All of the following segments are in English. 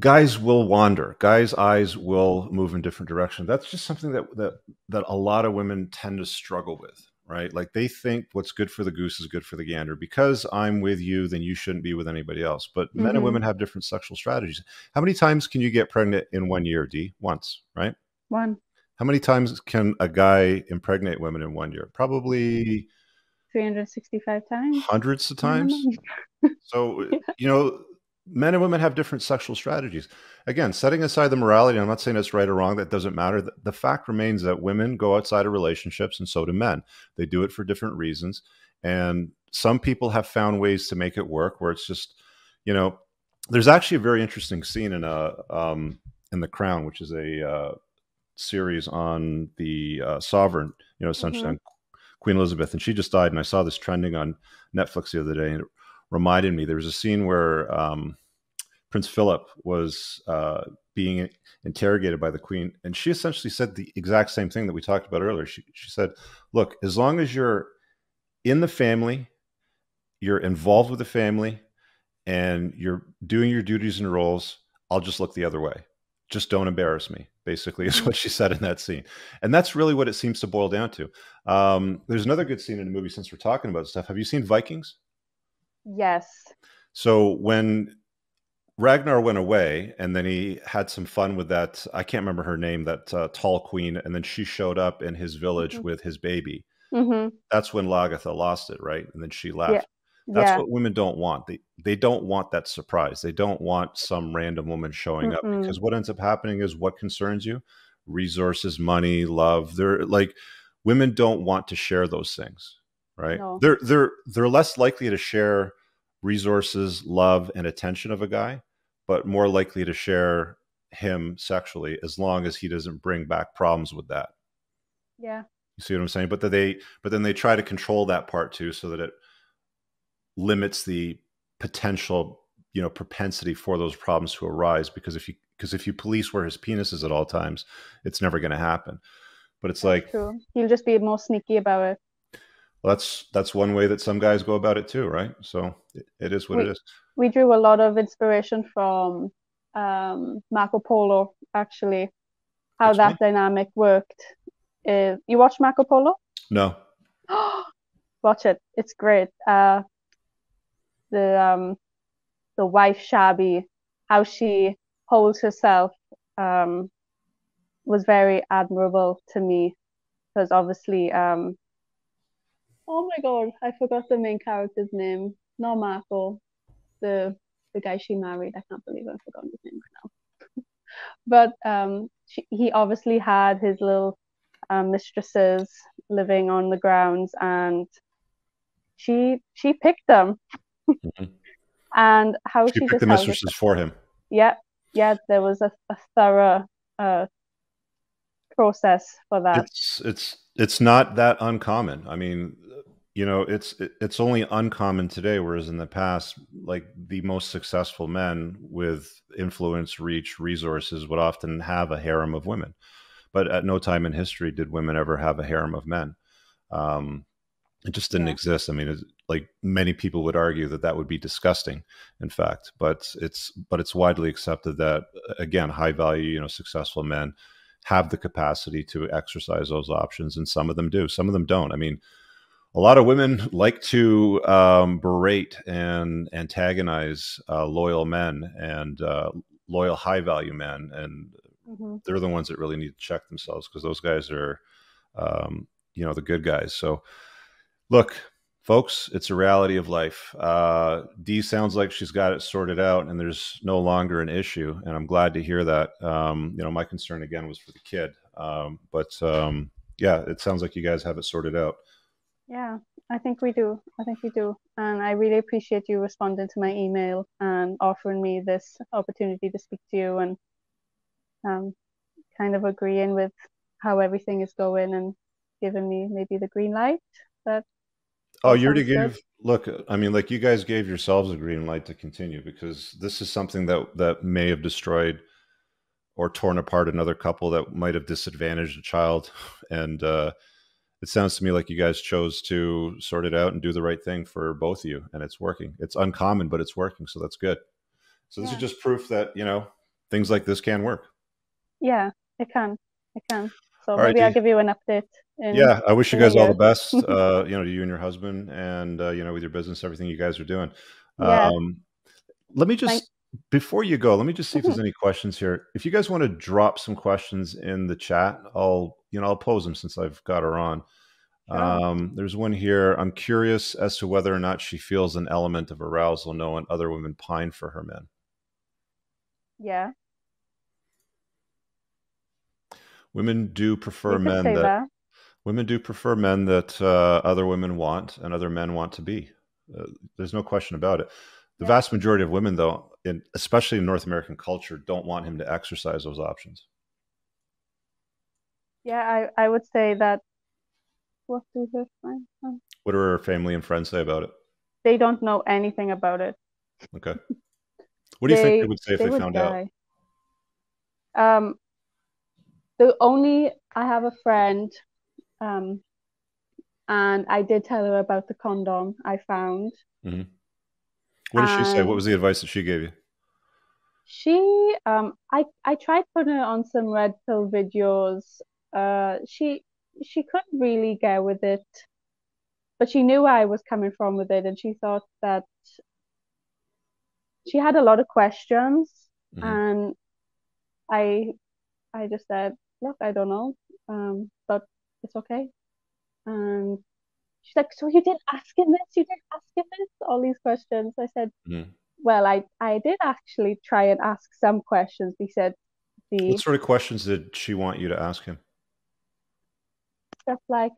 guys will wander. Guys' eyes will move in different directions. That's just something that a lot of women tend to struggle with, right? Like they think what's good for the goose is good for the gander. Because I'm with you, then you shouldn't be with anybody else. But men and Mm-hmm. women have different sexual strategies. How many times can you get pregnant in 1 year, D? Once, right? One. How many times can a guy impregnate women in 1 year? Probably 365 times hundreds of times. minimum. So, Yeah. men and women have different sexual strategies. Again, setting aside the morality, I'm not saying it's right or wrong, that doesn't matter. The fact remains that women go outside of relationships and so do men. They do it for different reasons. And some people have found ways to make it work where it's just, you know, there's actually a very interesting scene in The Crown, which is a series on the sovereign, essentially Mm-hmm. on Queen Elizabeth, and she just died. And I saw this trending on Netflix the other day, and it reminded me there was a scene where Prince Philip was being interrogated by the Queen, and she essentially said the exact same thing that we talked about earlier. She said, "Look, as long as you're in the family, you're involved with the family, and you're doing your duties and roles, I'll just look the other way. Just don't embarrass me," basically, is Mm-hmm. what she said in that scene. And that's really what it seems to boil down to. There's another good scene in the movie, since we're talking about stuff. Have you seen Vikings? Yes. So when Ragnar went away and then he had some fun with that, I can't remember her name, that tall queen, and then she showed up in his village Mm-hmm. with his baby. Mm-hmm. That's when Lagatha lost it, right? And then she Yeah. left. That's Yeah. what women don't want. They don't want that surprise. They don't want some random woman showing up, Mm-mm. because what ends up happening is what concerns you, resources, money, love. They're like, women don't want to share those things, right? No. They're less likely to share resources, love, and attention of a guy, but more likely to share him sexually, as long as he doesn't bring back problems with that. Yeah. You see what I'm saying? But then they try to control that part too, so that it limits the potential, propensity for those problems to arise. Because if you police where his penis is at all times, it's never going to happen. But it's That's like, true. He'll just be more sneaky about it. well, that's one way that some guys go about it too, right? So it is what it We is. we drew a lot of inspiration from Marco Polo, actually, how Explain. that dynamic worked. You watch Marco Polo? No. Watch it. It's great. The the wife Shabby, how she holds herself, um, was very admirable to me, because obviously, oh my God, I forgot the main character's name. Not Marco, the the guy she married. I can't believe I've forgotten his name right now. But he obviously had his little mistresses living on the grounds, and she picked them, Mhm. and how She she picked just the held herself. mistresses for him. Yeah, yeah, there was a thorough uh, process for that. It's not that uncommon. I mean, it's only uncommon today, whereas in the past, like the most successful men with influence, reach, resources would often have a harem of women. But at no time in history did women ever have a harem of men. Um, it just didn't Yeah, exist. I mean, like many people would argue that that would be disgusting, in fact. But it's widely accepted that, again, high value, successful men have the capacity to exercise those options, and some of them do. Some of them don't. I mean, a lot of women like to berate and antagonize loyal men and loyal high value men, and hmm they're the ones that really need to check themselves, because those guys are, um, the good guys. So look, folks, it's a reality of life. Dee sounds like she's got it sorted out, and there's no longer an issue, and I'm glad to hear that. My concern again was for the kid, but yeah, it sounds like you guys have it sorted out. yeah. I think we do. I think we do. And I really appreciate you responding to my email and offering me this opportunity to speak to you, and um, kind of agreeing with how everything is going, and giving me maybe the green light. That Oh, all you're to sounds good. give. Look, I mean, like you guys gave yourselves a green light to continue, because this is something that may have destroyed or torn apart another couple, that might have disadvantaged a child, and it sounds to me like you guys chose to sort it out and do the right thing for both of you, and it's working. It's uncommon, but it's working, so that's good. So this is Yeah. just proof that things like this can work. Yeah, it can. It can. So All right, maybe I'll Dee. give you an update in Yeah, I wish you in a guys all the year. best, to you and your husband and, with your business, everything you guys are doing. Yeah. Um, let me Thank. just, before you go, let me just see if Mhm. there's any questions here. If you guys want to drop some questions in the chat, I'll pose them since I've got her on. Sure. There's one here. I'm curious as to whether or not she feels an element of arousal knowing other women pine for her men. Yeah. Women do prefer You could men say that that. other women want and other men want to be. There's no question about it. The Yeah. vast majority of women, though, especially in North American culture, don't want him to exercise those options. Yeah, I would say that. What do they find? What do her family and friends say about it? They don't know anything about it. Okay. What do you think they They would say if they they would found out? die. Um, the only I have a friend, um, and I did tell her about the condom I found, Mm-hmm. What did she say? What and was the advice that she gave you? I tried putting her on some red pill videos. She couldn't really get with it, but she knew where I was coming from with it, and she thought that she had a lot of questions, Mm-hmm. and I I just said, look, I don't know, but it's okay. And she's like, so you didn't ask him this? You didn't ask him this? All these questions. I said, Mm-hmm. well, I did actually try and ask some questions. He said What the sort of questions did she want you to ask him? stuff like,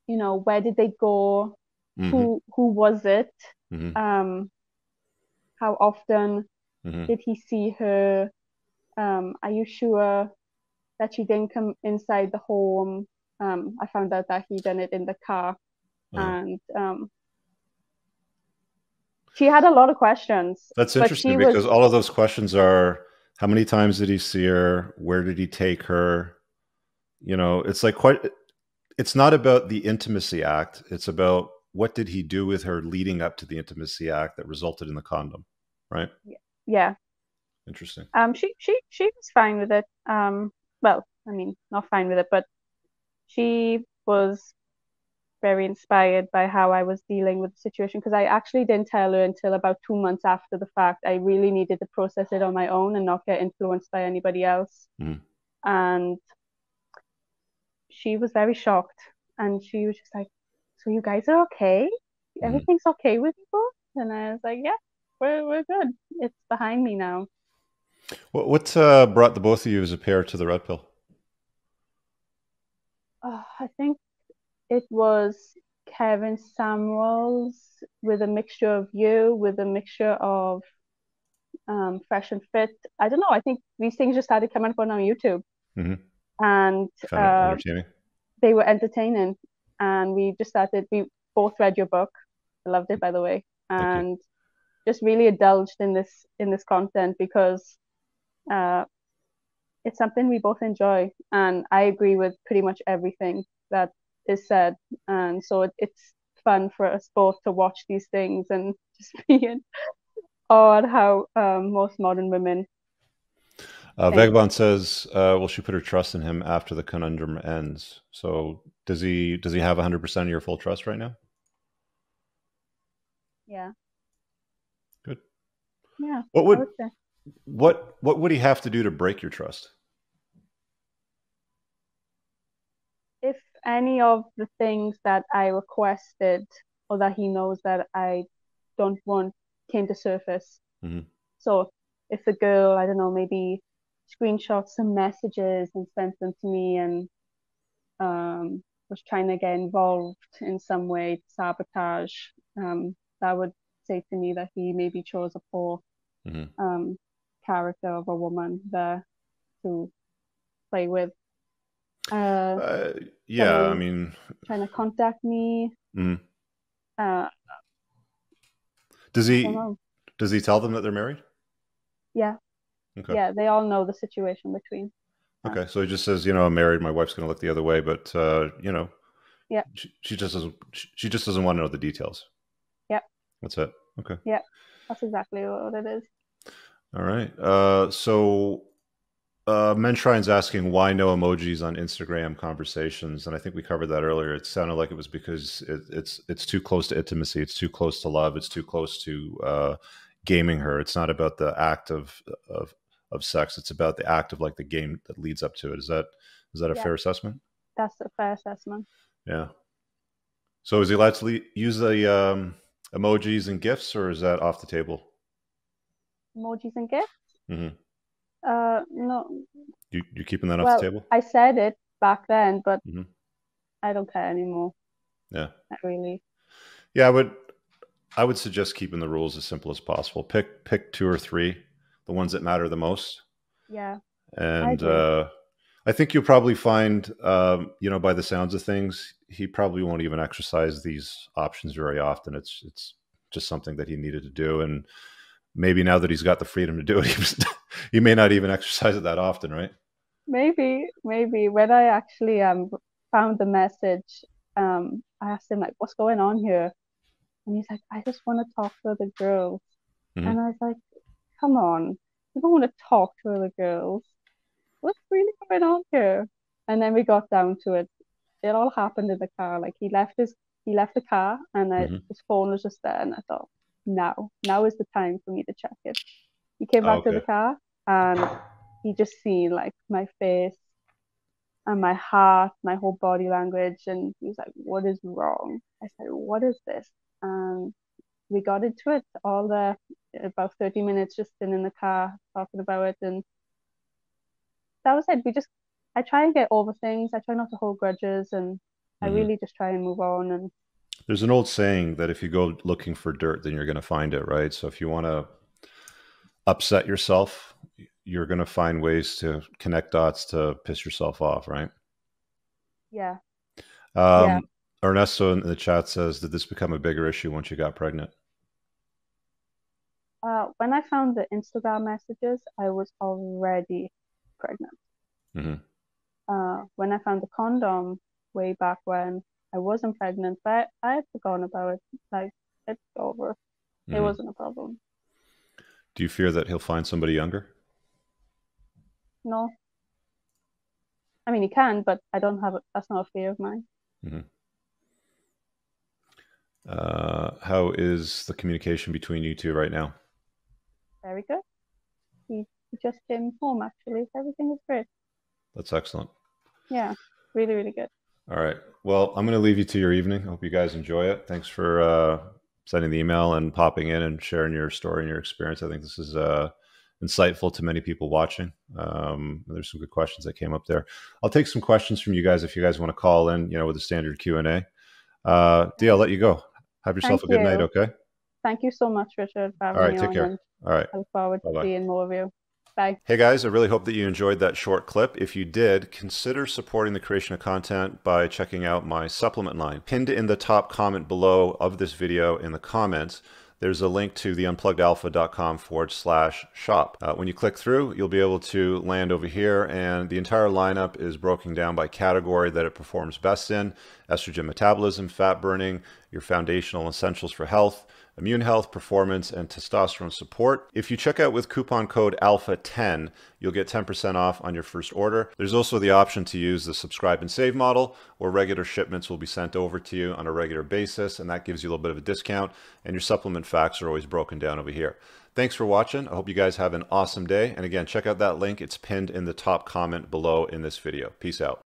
where did they go? Mm-hmm. Who was it? Mm-hmm. Um, how often Mm-hmm. did he see her? Are you sure that she didn't come inside the home? I found out that he done it in the car, Uh, and she had a lot of questions, that's but interesting she was, because all of those questions are: how many times did he see her? Where did he take her? It's like quite. It's not about the intimacy act. It's about what did he do with her leading up to the intimacy act that resulted in the condom, right? yeah. Interesting. She was fine with it. Well, I mean, not fine with it, but she was very inspired by how I was dealing with the situation because I actually didn't tell her until about 2 months after the fact. I really needed to process it on my own and not get influenced by anybody else. Mm. And she was very shocked, and she was just like, "So you guys are okay? Mm. Everything's okay with you both?" And I was like, "Yeah, we're good. It's behind me now." What brought the both of you as a pair to the red pill? I think it was Kevin Samuels with a mixture of you, with a mixture of Fresh and Fit. I don't know. I think these things just started coming up on our YouTube, Mm-hmm. and Found it entertaining. they were entertaining. And we just started. We both read your book. I loved it, by the way, Thank you. and just really indulged in this content because uh, it's something we both enjoy, and I agree with pretty much everything that is said. And so it's fun for us both to watch these things and just be in awe at how most modern women think. Vagabond says, "Will she put her trust in him after the conundrum ends?" So does he have 100% of your full trust right now? Yeah, Good. yeah, What I would would say. what would he have to do to break your trust? If any of the things that I requested or that he knows that I don't want came to surface. Mm-hmm. So if the girl, I don't know, maybe screenshot some messages and sent them to me and was trying to get involved in some way, sabotage, that would say to me that he maybe chose a poor Mm-hmm. um, character of a woman there to play with. Uh, Uh, yeah, I Someone mean, trying to contact me. mm. Uh, does I don't he know. does he tell them that they're married? Yeah, Okay. yeah, they all know the situation between us. Okay. So he just says, I'm married. My wife's going to look the other way, but Yeah, she just doesn't want to know the details. yeah, That's it. Okay. yeah. That's exactly what it is. All right. Menshrine's asking why no emojis on Instagram conversations, and I think we covered that earlier. It sounded like it was because it's too close to intimacy, it's too close to love, it's too close to gaming her. It's not about the act of sex; it's about the act of like the game that leads up to it. Is that a Yeah, fair assessment? that's a fair assessment. Yeah. So is he allowed to use the emojis and gifs, or is that off the table? Emojis and gifts? Hmm. No. You keeping that off the Well, table? I said it back then, but Hmm. I don't care anymore. Yeah. Not really. Yeah, I would suggest keeping the rules as simple as possible. Pick two or three, the ones that matter the most, Yeah, I and agree. I think you'll probably find, by the sounds of things, he probably won't even exercise these options very often. It's just something that he needed to do, and maybe now that he's got the freedom to do it, he may not even exercise it that often, right? Maybe when I actually found the message, I asked him like, "What's going on here?" And he's like, "I just want to talk to other girls." Hmm. And I was like, "Come on, you don't want to talk to other girls. What's really going on here?" And then we got down to it. It all happened in the car. Like he left the car, and Hmm. his phone was just there, and I thought, now is the time for me to check it. He came Oh, back to the okay. car, and he just seen like my face and my heart, my whole body language. And he was like, "What is wrong?" I said, "What is this?" And we got into it all the about 30 minutes just sitting in the car talking about it. And that was it. I try and get over things. I try not to hold grudges, and I Hmm. really just try and move on. And There's an old saying that if you go looking for dirt, then you're going to find it, right? So if you want to upset yourself, you're going to find ways to connect dots to piss yourself off, right? yeah, yeah. Um, Ernesto in the chat says, did this become a bigger issue once you got pregnant? When I found the Instagram messages, I was already pregnant. Hmm. When I found the condom way back when, I wasn't pregnant, but I had forgotten about it. Like, it's over. It Hmm. wasn't a problem. Do you fear that he'll find somebody younger? No, I mean, he can, but I don't have it. That's not a fear of mine. Hmm. How is the communication between you two right now? Very good. He just came home, actually. Everything is great. That's excellent. Yeah, really, really good. All right. Well, I'm going to leave you to your evening. I hope you guys enjoy it. Thanks for sending the email and popping in and sharing your story and your experience. I think this is insightful to many people watching. There's some good questions that came up there. I'll take some questions from you guys if you guys want to call in, with a standard Q&A. Dee, I'll let you go. Have yourself Thank a good night, you. okay? Thank you so much, Richard, for All having right, me take on, care. and All right. I look forward to Bye-bye. seeing more of you. Bye. Hey guys, I really hope that you enjoyed that short clip. If you did, consider supporting the creation of content by checking out my supplement line. Pinned in the top comment below of this video in the comments, there's a link to the unpluggedalpha.com/shop. When you click through, you'll be able to land over here, and the entire lineup is broken down by category that it performs best in: estrogen metabolism, fat burning, your foundational essentials for health, immune health, performance, and testosterone support. If you check out with coupon code ALPHA10, you'll get 10% off on your first order. There's also the option to use the subscribe and save model, where regular shipments will be sent over to you on a regular basis, and that gives you a little bit of a discount, and your supplement facts are always broken down over here. Thanks for watching. I hope you guys have an awesome day. And again, check out that link. It's pinned in the top comment below in this video. Peace out.